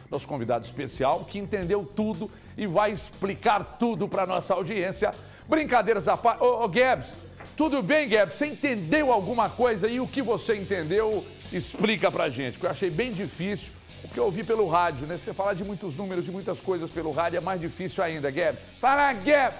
Nosso convidado especial que entendeu tudo e vai explicar tudo para nossa audiência. Brincadeiras à parte. Ô, Gabs, tudo bem, Gabs? Você entendeu alguma coisa e o que você entendeu, explica pra gente, porque eu achei bem difícil, porque eu ouvi pelo rádio, né? Você falar de muitos números, de muitas coisas pelo rádio é mais difícil ainda, Gabs. Fala, Gabs!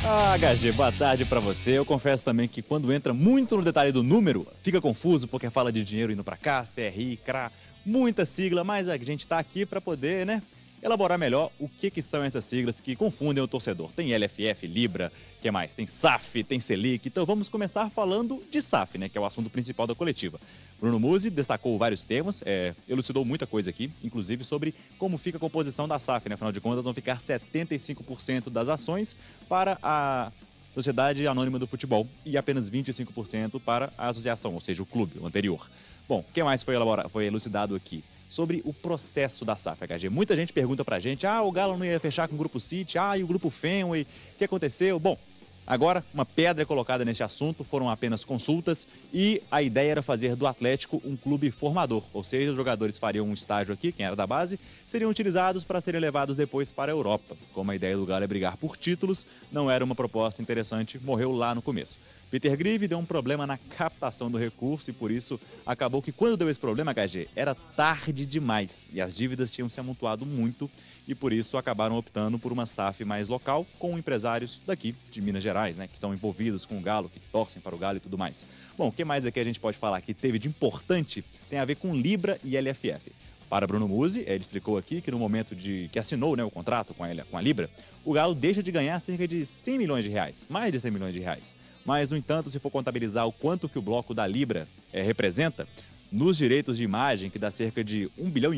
HG, boa tarde pra você. Eu confesso também que quando entra muito no detalhe do número, fica confuso porque fala de dinheiro indo pra cá, CRI, CRA, muita sigla, mas a gente tá aqui pra poder, né, elaborar melhor o que são essas siglas que confundem o torcedor. Tem LFF, Libra, o que mais? Tem SAF, tem Selic. Então vamos começar falando de SAF, né, que é o assunto principal da coletiva. Bruno Musi destacou vários temas, elucidou muita coisa aqui, inclusive sobre como fica a composição da SAF, né? Afinal de contas, vão ficar 75% das ações para a Sociedade Anônima do Futebol e apenas 25% para a associação, ou seja, o clube, o anterior. Bom, o que mais foi elucidado aqui? Sobre o processo da SAF, HG. Muita gente pergunta pra gente, o Galo não ia fechar com o Grupo City, e o Grupo Fenway, o que aconteceu? Bom, agora uma pedra é colocada nesse assunto, foram apenas consultas e a ideia era fazer do Atlético um clube formador, ou seja, os jogadores fariam um estágio aqui, quem era da base, seriam utilizados para serem levados depois para a Europa. Como a ideia do Galo é brigar por títulos, não era uma proposta interessante, morreu lá no começo. Peter Grieve deu um problema na captação do recurso e por isso acabou que quando deu esse problema, HG, era tarde demais e as dívidas tinham se amontoado muito e por isso acabaram optando por uma SAF mais local com empresários daqui de Minas Gerais, né, que estão envolvidos com o Galo, que torcem para o Galo e tudo mais. Bom, o que mais aqui a gente pode falar que teve de importante tem a ver com Libra e LFF. Para Bruno Musi, ele explicou aqui que no momento que assinou, né, o contrato com a Libra, o Galo deixa de ganhar cerca de 100 milhões de reais, mais de 100 milhões de reais. Mas, no entanto, se for contabilizar o quanto que o bloco da Libra representa, nos direitos de imagem, que dá cerca de 1,5 bilhão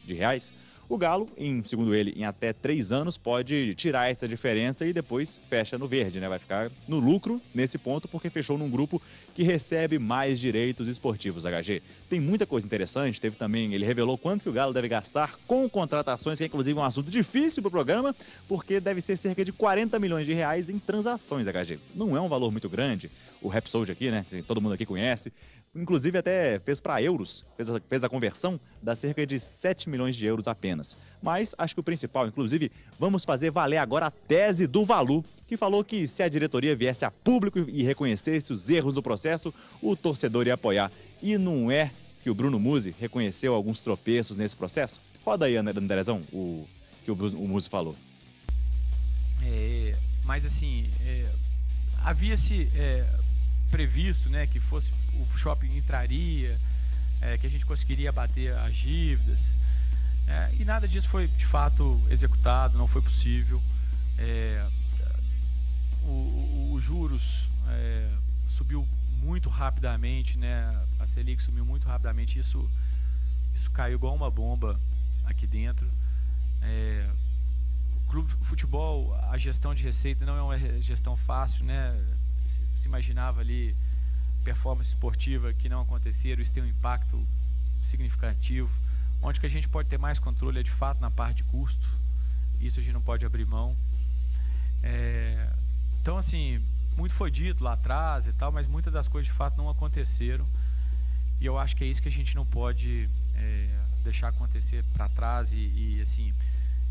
de reais, o Galo, segundo ele, em até 3 anos, pode tirar essa diferença e depois fecha no verde, né? Vai ficar no lucro nesse ponto porque fechou num grupo que recebe mais direitos esportivos, HG. Tem muita coisa interessante, teve também, ele revelou quanto que o Galo deve gastar com contratações, que é inclusive um assunto difícil para o programa, porque deve ser cerca de 40 milhões de reais em transações, HG. Não é um valor muito grande, o Repsol aqui, né? Todo mundo aqui conhece. Inclusive até fez para euros, fez a conversão, dá cerca de 7 milhões de euros apenas. Mas acho que o principal, inclusive, vamos fazer valer agora a tese do Valu, que falou que se a diretoria viesse a público e reconhecesse os erros do processo, o torcedor ia apoiar. E não é que o Bruno Musi reconheceu alguns tropeços nesse processo? Roda aí, Andrezão, o que o Musi falou. Mas assim, havia-se previsto, né, que fosse o shopping entraria, que a gente conseguiria abater as dívidas, e nada disso foi de fato executado, não foi possível. Os juros subiu muito rapidamente, né, a Selic subiu muito rapidamente, isso caiu igual uma bomba aqui dentro. O clube de futebol, a gestão de receita não é uma gestão fácil, né? Se imaginava ali performance esportiva que não aconteceram, isso tem um impacto significativo. Onde que a gente pode ter mais controle é de fato na parte de custo, isso a gente não pode abrir mão. Então assim, muito foi dito lá atrás e tal, mas muitas das coisas de fato não aconteceram e eu acho que é isso que a gente não pode deixar acontecer para trás e assim,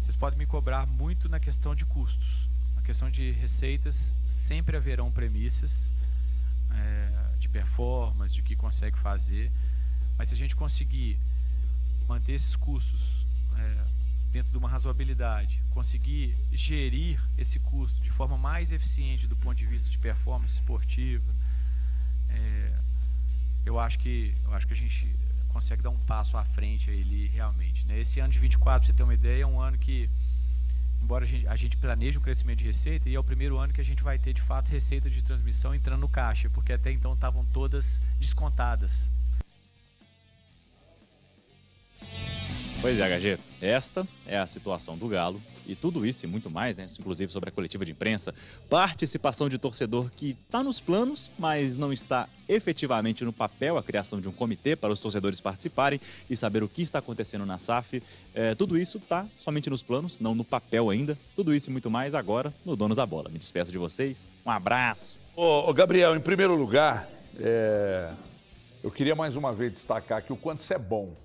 vocês podem me cobrar muito na questão de custos. A questão de receitas, sempre haverão premissas de performance, de que consegue fazer, mas se a gente conseguir manter esses custos dentro de uma razoabilidade, conseguir gerir esse custo de forma mais eficiente do ponto de vista de performance esportiva, eu acho que a gente consegue dar um passo à frente ali realmente, né? Esse ano de 24, pra você ter uma ideia, é um ano que, embora a gente planeje o crescimento de receita, e é o primeiro ano que a gente vai ter de fato receita de transmissão entrando no caixa, porque até então estavam todas descontadas. Pois é, HG, esta é a situação do Galo e tudo isso e muito mais, né? Inclusive sobre a coletiva de imprensa, participação de torcedor que está nos planos, mas não está efetivamente no papel, a criação de um comitê para os torcedores participarem e saber o que está acontecendo na SAF. Tudo isso está somente nos planos, não no papel ainda. Tudo isso e muito mais agora no Donos da Bola. Me despeço de vocês, um abraço. Ô Gabriel, em primeiro lugar, eu queria mais uma vez destacar aqui o quanto isso é bom.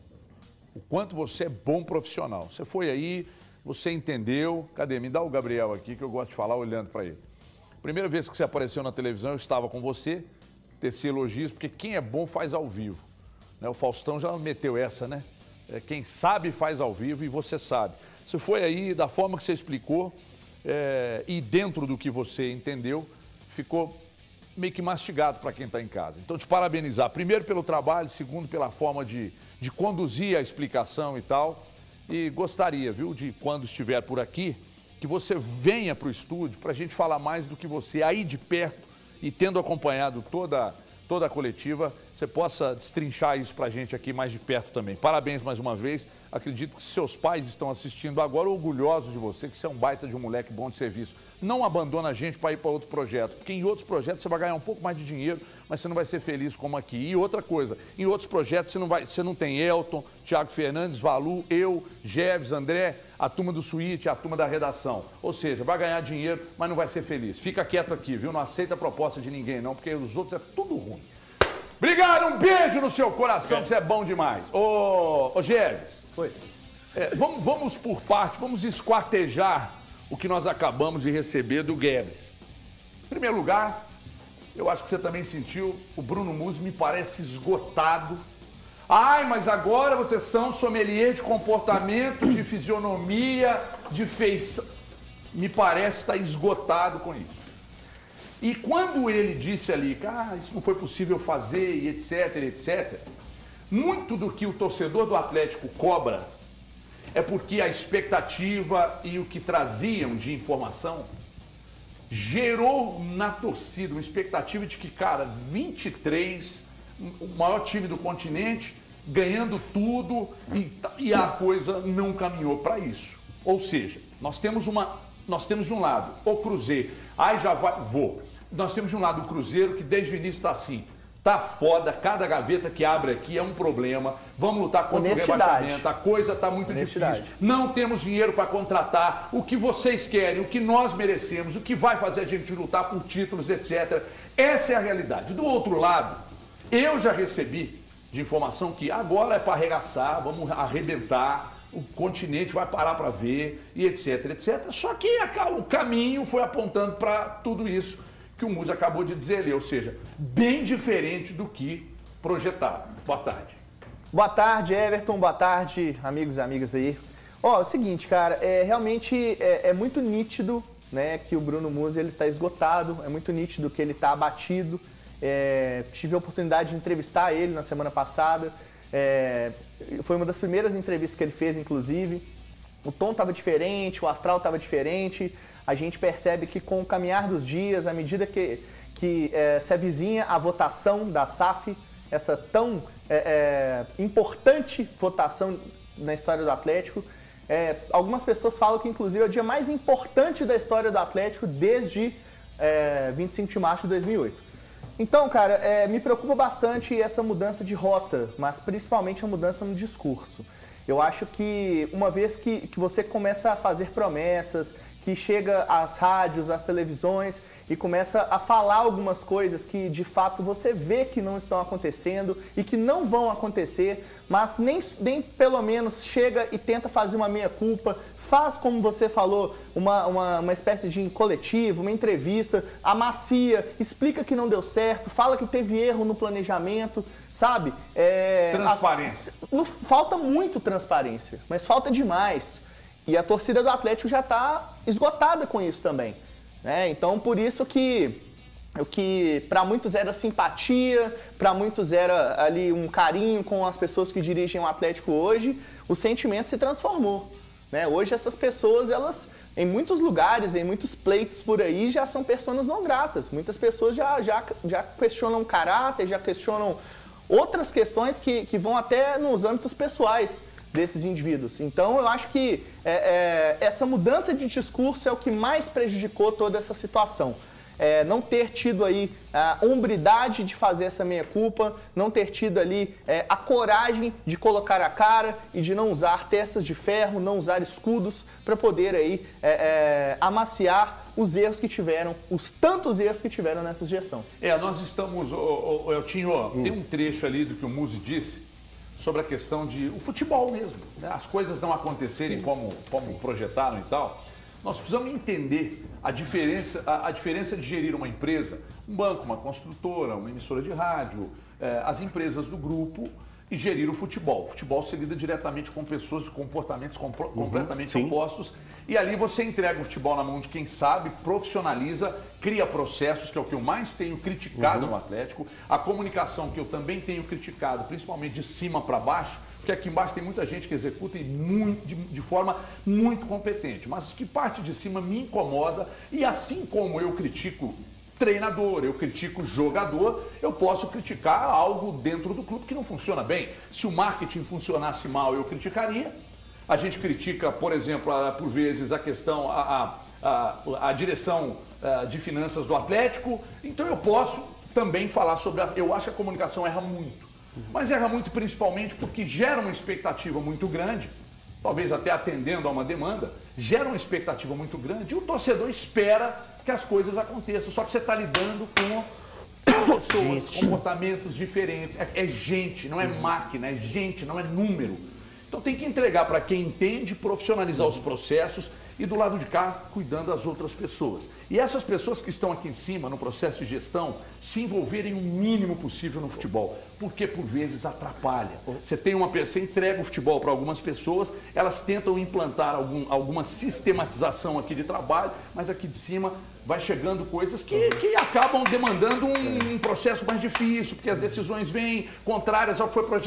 o quanto você é bom profissional. Você foi aí, você entendeu. Cadê? Me dá o Gabriel aqui, que eu gosto de falar olhando para ele. Primeira vez que você apareceu na televisão, eu estava com você, tecer elogios, porque quem é bom faz ao vivo. Né? O Faustão já meteu essa, né? Quem sabe faz ao vivo e você sabe. Você foi aí, da forma que você explicou, e dentro do que você entendeu, ficou meio que mastigado para quem está em casa. Então, te parabenizar, primeiro pelo trabalho, segundo pela forma de conduzir a explicação e tal. E gostaria, viu, de quando estiver por aqui, que você venha para o estúdio para a gente falar mais do que você, aí de perto, e tendo acompanhado toda a coletiva, você possa destrinchar isso para a gente aqui mais de perto também. Parabéns mais uma vez. Acredito que seus pais estão assistindo agora, orgulhosos de você, que você é um baita de um moleque bom de serviço. Não abandona a gente para ir para outro projeto, porque em outros projetos você vai ganhar um pouco mais de dinheiro, mas você não vai ser feliz como aqui. E outra coisa, em outros projetos você não tem Elton, Thiago Fernandes, Valu, eu, Jeves, André, a turma do suíte, a turma da redação. Ou seja, vai ganhar dinheiro, mas não vai ser feliz. Fica quieto aqui, viu? Não aceita a proposta de ninguém não, porque os outros é tudo ruim. Obrigado, um beijo no seu coração, que você é bom demais. Ô Jeves. Oi. Vamos por parte, vamos esquartejar o que nós acabamos de receber do Guedes. Em primeiro lugar, eu acho que você também sentiu, o Bruno Musi me parece esgotado. Ai, mas agora vocês são sommelier de comportamento, de fisionomia, de feição. Me parece estar esgotado com isso. E quando ele disse ali, isso não foi possível fazer, e etc, etc, muito do que o torcedor do Atlético cobra é porque a expectativa e o que traziam de informação gerou na torcida uma expectativa de que, 23, o maior time do continente, ganhando tudo, e a coisa não caminhou para isso. Ou seja, nós temos de um lado o Cruzeiro, nós temos de um lado o Cruzeiro que desde o início está assim, tá foda, cada gaveta que abre aqui é um problema, vamos lutar contra o rebaixamento, a coisa tá muito difícil, não temos dinheiro para contratar, o que vocês querem, o que nós merecemos, o que vai fazer a gente lutar por títulos, etc. Essa é a realidade. Do outro lado, eu já recebi de informação que agora é para arregaçar, vamos arrebentar, o continente vai parar para ver, e etc, etc. Só que o caminho foi apontando para tudo isso que o Musi acabou de dizer ali, ou seja, bem diferente do que projetado. Boa tarde. Boa tarde, Everton. Boa tarde, amigos e amigas aí. É o seguinte, cara, realmente é muito nítido, né, que o Bruno Musi ele está esgotado, é muito nítido que ele está abatido. Tive a oportunidade de entrevistar ele na semana passada, foi uma das primeiras entrevistas que ele fez, inclusive. O tom estava diferente, o astral estava diferente. A gente percebe que com o caminhar dos dias, à medida que se avizinha a votação da SAF, essa tão importante votação na história do Atlético, algumas pessoas falam que inclusive é o dia mais importante da história do Atlético desde 25 de março de 2008. Então, cara, me preocupa bastante essa mudança de rota, mas principalmente a mudança no discurso. Eu acho que uma vez que você começa a fazer promessas, que chega às rádios, às televisões e começa a falar algumas coisas que de fato você vê que não estão acontecendo e que não vão acontecer, mas nem pelo menos chega e tenta fazer uma meia-culpa, faz, como você falou, uma espécie de coletivo, uma entrevista, amacia, explica que não deu certo, fala que teve erro no planejamento, sabe? Transparência. Falta muito transparência, mas falta demais. E a torcida do Atlético já está esgotada com isso também, né? Então, por isso que o que para muitos era simpatia, para muitos era ali um carinho com as pessoas que dirigem o Atlético hoje, o sentimento se transformou, né? Hoje essas pessoas, elas, em muitos lugares, em muitos pleitos por aí, já são pessoas não gratas. Muitas pessoas já questionam caráter, já questionam outras questões que vão até nos âmbitos pessoais desses indivíduos. Então, eu acho que essa mudança de discurso é o que mais prejudicou toda essa situação. Não ter tido aí a hombridade de fazer essa meia-culpa, não ter tido ali a coragem de colocar a cara e de não usar testas de ferro, não usar escudos para poder aí amaciar os erros que tiveram, os tantos erros que tiveram nessa gestão. Nós estamos, Eltinho, tem um trecho ali do que o Musi disse sobre a questão de o futebol mesmo, né? As coisas não acontecerem como projetaram e tal. Nós precisamos entender a diferença de gerir uma empresa, um banco, uma construtora, uma emissora de rádio, as empresas do grupo e gerir o futebol. O futebol se lida diretamente com pessoas de comportamentos completamente opostos e ali você entrega o futebol na mão de quem sabe, profissionaliza, cria processos, que é o que eu mais tenho criticado no Atlético, a comunicação que eu também tenho criticado, principalmente de cima para baixo, porque aqui embaixo tem muita gente que executa de forma muito competente, mas que parte de cima me incomoda e assim como eu critico treinador, eu critico jogador, eu posso criticar algo dentro do clube que não funciona bem. Se o marketing funcionasse mal, eu criticaria. A gente critica, por exemplo, por vezes a questão, a direção de finanças do Atlético. Então eu posso também falar sobre... Eu acho que a comunicação erra muito. Mas erra muito principalmente porque gera uma expectativa muito grande, talvez até atendendo a uma demanda, gera uma expectativa muito grande e o torcedor espera que as coisas aconteçam, só que você está lidando com pessoas, comportamentos diferentes, é gente, não é máquina, é gente, não é número. Então tem que entregar para quem entende, profissionalizar os processos e do lado de cá cuidando das outras pessoas. E essas pessoas que estão aqui em cima no processo de gestão se envolverem o mínimo possível no futebol, porque por vezes atrapalha. Você entrega o futebol para algumas pessoas, elas tentam implantar alguma sistematização aqui de trabalho, mas aqui de cima vai chegando coisas que acabam demandando um processo mais difícil, porque as decisões vêm contrárias ao que foi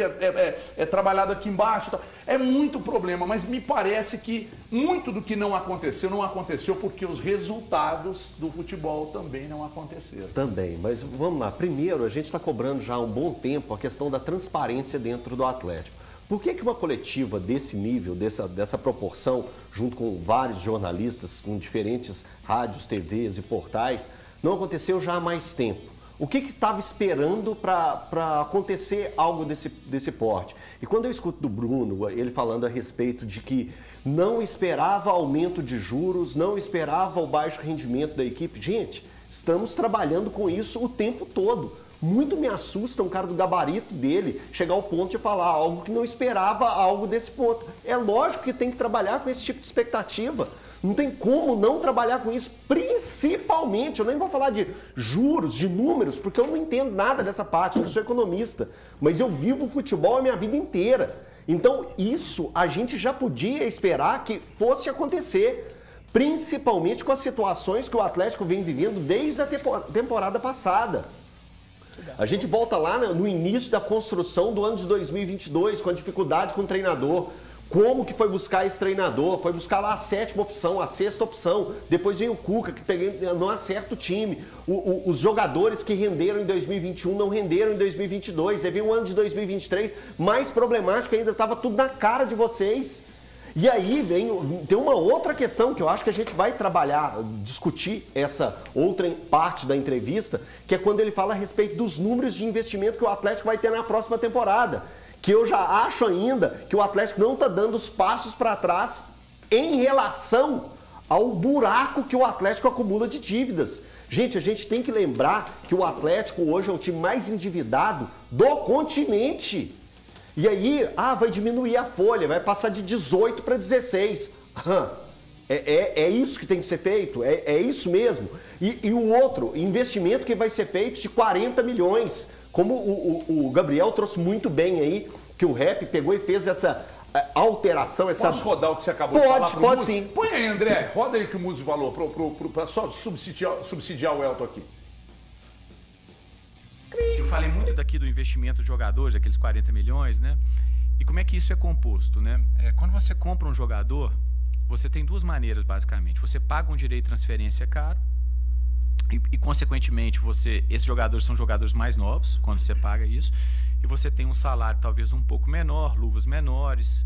trabalhado aqui embaixo. É muito problema, mas me parece que muito do que não aconteceu porque os resultados do futebol também não aconteceram. Também, mas vamos lá. Primeiro, a gente está cobrando já há um bom tempo a questão da transparência dentro do Atlético. Por que uma coletiva desse nível, dessa proporção, junto com vários jornalistas, com diferentes rádios, TVs e portais, não aconteceu já há mais tempo? O que estava esperando para acontecer algo desse porte? E quando eu escuto do Bruno, ele falando a respeito de que não esperava aumento de juros, não esperava o baixo rendimento da equipe, gente, estamos trabalhando com isso o tempo todo. Muito me assusta um cara do gabarito dele chegar ao ponto de falar algo que não esperava algo desse ponto. É lógico que tem que trabalhar com esse tipo de expectativa. Não tem como não trabalhar com isso, principalmente, eu nem vou falar de juros, de números, porque eu não entendo nada dessa parte, eu não sou economista, mas eu vivo o futebol a minha vida inteira. Então isso a gente já podia esperar que fosse acontecer, principalmente com as situações que o Atlético vem vivendo desde a temporada passada. A gente volta lá no início da construção do ano de 2022, com a dificuldade com o treinador. Como que foi buscar esse treinador? Foi buscar lá a 7ª opção, a 6ª opção. Depois veio o Cuca, que não acerta o time. Os jogadores que renderam em 2021 não renderam em 2022. Aí veio o ano de 2023, mais problemático ainda, estava tudo na cara de vocês. E aí tem uma outra questão que eu acho que a gente vai trabalhar, discutir essa outra parte da entrevista, que é quando ele fala a respeito dos números de investimento que o Atlético vai ter na próxima temporada. Que eu já acho ainda que o Atlético não está dando os passos para trás em relação ao buraco que o Atlético acumula de dívidas. Gente, a gente tem que lembrar que o Atlético hoje é o time mais endividado do continente. E aí, vai diminuir a folha, vai passar de 18 para 16. É isso que tem que ser feito? É isso mesmo? E o outro, investimento que vai ser feito de 40 milhões. Como o Gabriel trouxe muito bem aí, que o Rap pegou e fez essa alteração, essa... Posso rodar o que você acabou de falar? Pode sim. Põe aí, André, roda aí o que o Muzi falou, para só subsidiar o Elton aqui. Eu falei muito daqui do investimento de jogadores, aqueles 40 milhões, né? E como é que isso é composto, né? Quando você compra um jogador, você tem duas maneiras, basicamente. Você paga um direito de transferência caro e consequentemente, esses jogadores são jogadores mais novos, quando você paga isso, e você tem um salário talvez um pouco menor, luvas menores,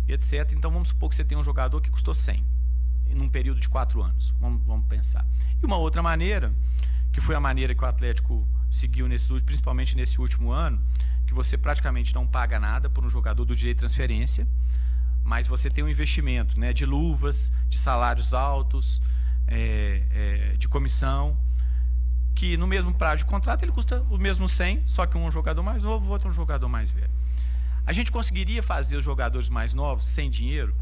etc. Então, vamos supor que você tem um jogador que custou 100, num período de 4 anos. Vamos pensar. E uma outra maneira, que foi a maneira que o Atlético seguiu principalmente nesse último ano, que você praticamente não paga nada por um jogador do direito de transferência, mas você tem um investimento, né, de luvas, de salários altos, de comissão, que no mesmo prazo de contrato ele custa o mesmo 100, só que um jogador mais novo, o outro um jogador mais velho. A gente conseguiria fazer os jogadores mais novos sem dinheiro?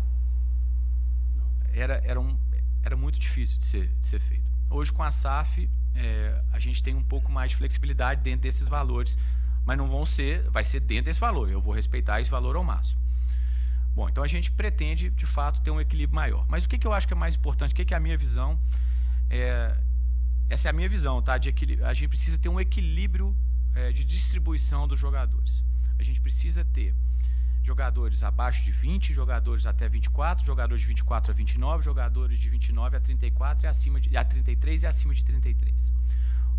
Era muito difícil de ser feito. Hoje, com a SAF, a gente tem um pouco mais de flexibilidade dentro desses valores, mas vai ser dentro desse valor. Eu vou respeitar esse valor ao máximo. Bom, então a gente pretende, de fato, ter um equilíbrio maior. Mas o que eu acho que é mais importante, o que é a minha visão? Essa é a minha visão, tá? A gente precisa ter um equilíbrio de distribuição dos jogadores. A gente precisa ter jogadores abaixo de 20, jogadores até 24, jogadores de 24 a 29, jogadores de 29 a 34 a 33 e acima de 33.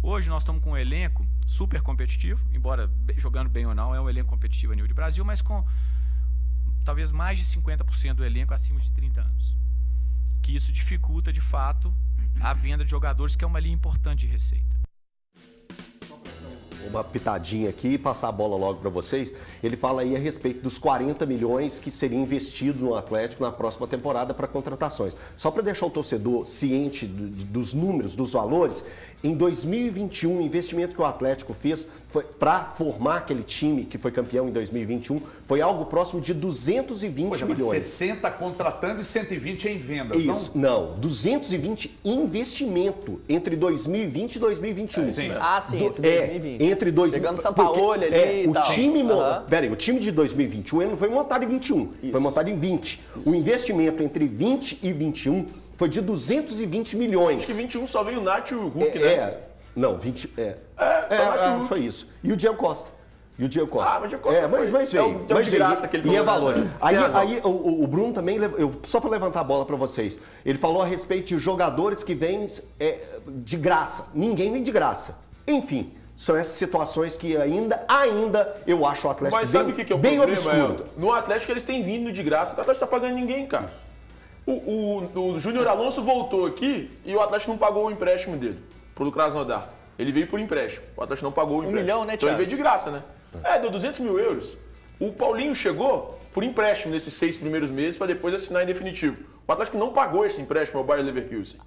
Hoje nós estamos com um elenco super competitivo, embora jogando bem ou não, é um elenco competitivo a nível de Brasil, mas com talvez mais de 50% do elenco acima de 30 anos. Que isso dificulta, de fato, a venda de jogadores, que é uma linha importante de receita. Uma pitadinha aqui e passar a bola logo para vocês. Ele fala aí a respeito dos 40 milhões que seria investido no Atlético na próxima temporada para contratações. Só para deixar o torcedor ciente dos números, dos valores, em 2021 o investimento que o Atlético fez para formar aquele time que foi campeão em 2021 foi algo próximo de 220 milhões. 60 contratando e 120 em vendas, isso, não? 220 investimento entre 2020 e 2021. Sim, entre 2020. Entre pegando Sampaoli ali e tal. O time de 2021 ele não foi montado em 21, foi montado em 20. O investimento entre 20 e 21 foi de 220 milhões. Acho que 21 só veio o Nath e o Hulk, né? Não, 20... foi isso. E o Diego Costa. Ah, mas o Diego Costa mas veio. Mas de graça que ele falou. E é valor. valor. Aí o Bruno também, só para levantar a bola para vocês, ele falou a respeito de jogadores que vêm de graça. Ninguém vem de graça. Enfim, são essas situações que ainda eu acho o Atlético mas sabe o que é o bem problema, obscuro. No Atlético eles têm vindo de graça, o Atlético está pagando ninguém, cara. O Júnior Alonso voltou aqui e o Atlético não pagou o empréstimo dele pro Krasnodar. Ele veio por empréstimo. O Atlético não pagou o empréstimo. 1 milhão, né, então Thiago? ele veio de graça, né? Deu 200 mil euros. O Paulinho chegou por empréstimo nesses 6 primeiros meses para depois assinar em definitivo. O Atlético não pagou esse empréstimo ao Bayer Leverkusen.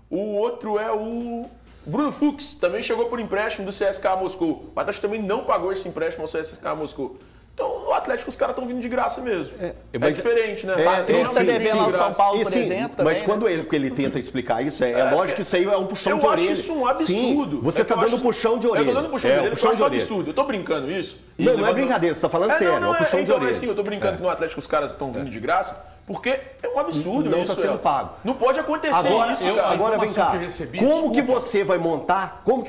O outro é o Bruno Fux, também chegou por empréstimo do CSKA Moscou. O Atlético também não pagou esse empréstimo ao CSKA Moscou. Então, no Atlético, os caras estão vindo de graça mesmo. É diferente, né? Patrick tá devendo lá o São Paulo, por exemplo. Mas também, quando ele tenta explicar isso, lógico que isso aí é um puxão de eu orelha. acho isso um absurdo. Sim, você tá dando puxão de orelha. Eu tô dando puxão de orelha, eu acho absurdo. Eu tô brincando isso. Não é brincadeira, você tá falando sério, é um puxão de orelha. Assim, eu tô brincando que no Atlético os caras estão vindo de graça, porque é um absurdo não isso. Não tá sendo pago. Não pode acontecer isso, cara. Agora vem cá, como que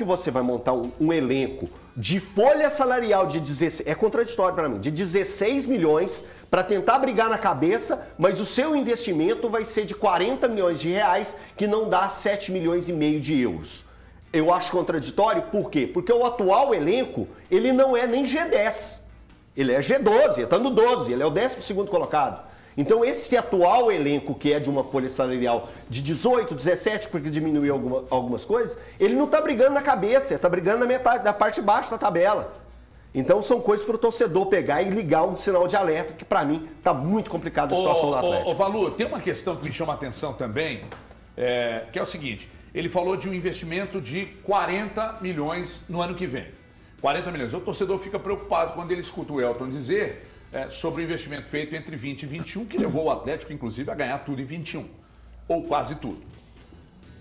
você vai montar um elenco de folha salarial de 16, é contraditório para mim, de 16 milhões para tentar brigar na cabeça, mas o seu investimento vai ser de 40 milhões de reais, que não dá 7 milhões e meio de euros. Eu acho contraditório, por quê? Porque o atual elenco, ele não é nem G10, ele é G12, ele tá no 12, ele é o 12º colocado. Então esse atual elenco, que é de uma folha salarial de 18, 17, porque diminuiu algumas coisas, ele não está brigando na cabeça, ele está brigando na metade, na parte de baixo da tabela. Então são coisas para o torcedor pegar e ligar um sinal de alerta, que para mim está muito complicada a situação do Atlético. Valu, tem uma questão que me chama a atenção também, que é o seguinte, ele falou de um investimento de 40 milhões no ano que vem. 40 milhões. O torcedor fica preocupado quando ele escuta o Elton dizer sobre o investimento feito entre 20 e 21, que levou o Atlético, inclusive, a ganhar tudo em 21, ou quase tudo.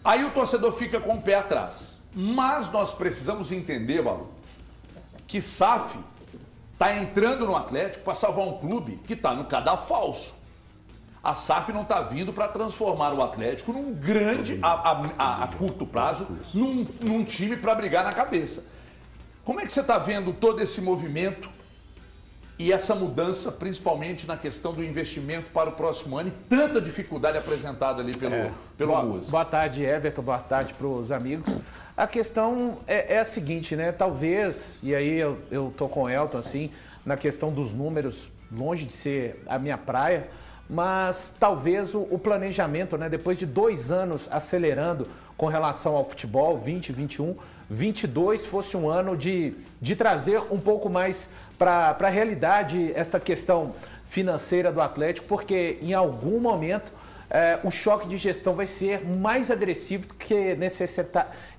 Aí o torcedor fica com o pé atrás. Mas nós precisamos entender, Valu, que SAF está entrando no Atlético para salvar um clube que está no cadafalso. A SAF não está vindo para transformar o Atlético num grande, a curto prazo, num time para brigar na cabeça. Como é que você está vendo todo esse movimento e essa mudança, principalmente na questão do investimento para o próximo ano e tanta dificuldade apresentada ali pelo Musa? Boa tarde, Everton. Boa tarde para os amigos. A questão é a seguinte, né? Talvez, e aí eu tô com o Elton, assim, na questão dos números, longe de ser a minha praia, mas talvez o planejamento, né? Depois de 2 anos acelerando com relação ao futebol, 20, 21, 22 fosse um ano de trazer um pouco mais para a realidade esta questão financeira do Atlético, porque em algum momento o choque de gestão vai ser mais agressivo do que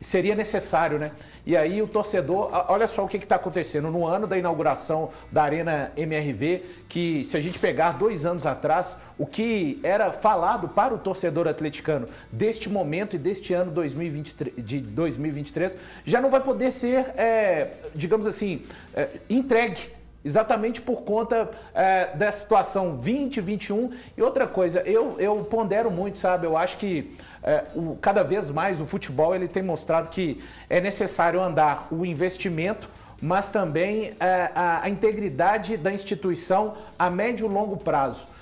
seria necessário, né? E aí o torcedor, olha só o que está acontecendo. No ano da inauguração da Arena MRV, que se a gente pegar 2 anos atrás, o que era falado para o torcedor atleticano deste momento e deste ano 2023 já não vai poder ser, digamos assim, entregue. Exatamente por conta da situação 2021. E outra coisa, eu pondero muito, sabe? Eu acho que cada vez mais o futebol ele tem mostrado que é necessário andar o investimento, mas também a integridade da instituição a médio e longo prazo.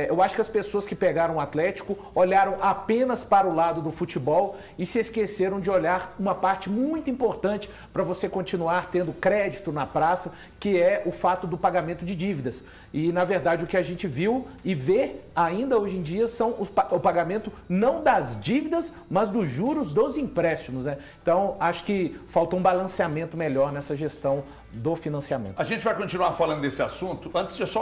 Eu acho que as pessoas que pegaram o Atlético olharam apenas para o lado do futebol e se esqueceram de olhar uma parte muito importante para você continuar tendo crédito na praça, que é o fato do pagamento de dívidas. E, na verdade, o que a gente viu e vê ainda hoje em dia são o pagamento não das dívidas, mas dos juros dos empréstimos, né? Então, acho que falta um balanceamento melhor nessa gestão do financiamento. A gente vai continuar falando desse assunto. Antes de eu só